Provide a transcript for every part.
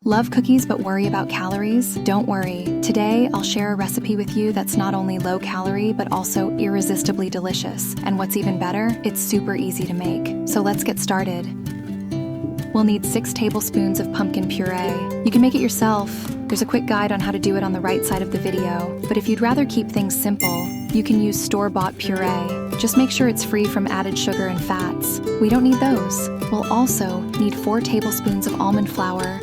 Love cookies but worry about calories? Don't worry. Today, I'll share a recipe with you that's not only low calorie but also irresistibly delicious. And what's even better, it's super easy to make. So let's get started. We'll need 6 tablespoons of pumpkin puree. You can make it yourself. There's a quick guide on how to do it on the right side of the video. But if you'd rather keep things simple, you can use store-bought puree. Just make sure it's free from added sugar and fats. We don't need those. We'll also need 4 tablespoons of almond flour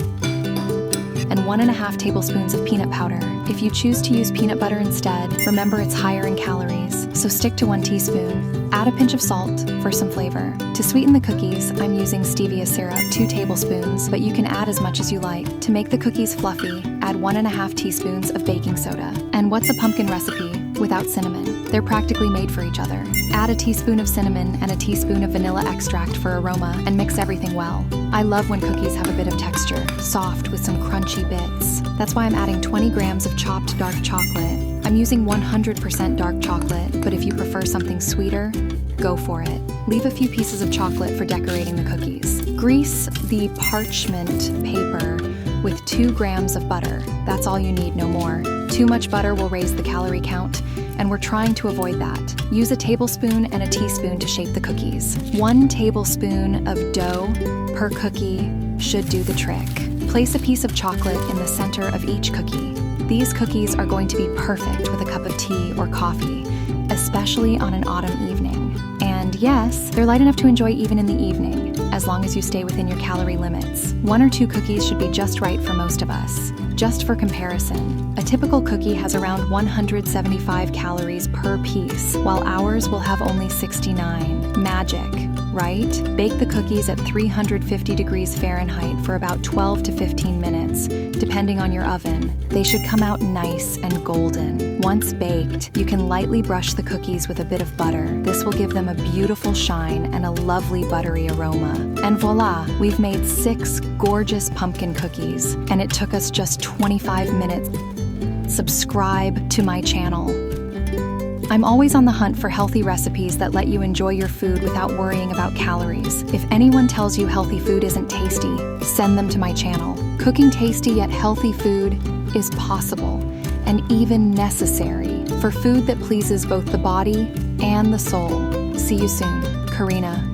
and 1.5 tablespoons of peanut powder. If you choose to use peanut butter instead, remember it's higher in calories, so stick to 1 teaspoon. Add a pinch of salt for some flavor. To sweeten the cookies, I'm using Stevia syrup, 2 tablespoons, but you can add as much as you like. To make the cookies fluffy, add 1.5 teaspoons of baking soda. And what's a pumpkin recipe without cinnamon? They're practically made for each other. Add a teaspoon of cinnamon and a teaspoon of vanilla extract for aroma and mix everything well. I love when cookies have a bit of texture, soft with some crunchy bits. That's why I'm adding 20 grams of chopped dark chocolate. I'm using 100% dark chocolate, but if you prefer something sweeter, go for it. Leave a few pieces of chocolate for decorating the cookies. Grease the parchment paper with 2 grams of butter. That's all you need, no more. Too much butter will raise the calorie count, and we're trying to avoid that. Use a tablespoon and a teaspoon to shape the cookies. 1 tablespoon of dough per cookie should do the trick. Place a piece of chocolate in the center of each cookie. These cookies are going to be perfect with a cup of tea or coffee, especially on an autumn evening. And yes, they're light enough to enjoy even in the evening, as long as you stay within your calorie limits. 1 or 2 cookies should be just right for most of us. Just for comparison, a typical cookie has around 175 calories per piece, while ours will have only 69. Magic, right? Bake the cookies at 350 degrees Fahrenheit for about 12 to 15 minutes, depending on your oven. They should come out nice and golden. Once baked, you can lightly brush the cookies with a bit of butter. This will give them a beautiful shine and a lovely buttery aroma. And voila, we've made 6 gorgeous pumpkin cookies, and it took us just 25 minutes. Subscribe to my channel. I'm always on the hunt for healthy recipes that let you enjoy your food without worrying about calories. If anyone tells you healthy food isn't tasty, send them to my channel. Cooking tasty yet healthy food is possible and even necessary for food that pleases both the body and the soul. See you soon. Karina.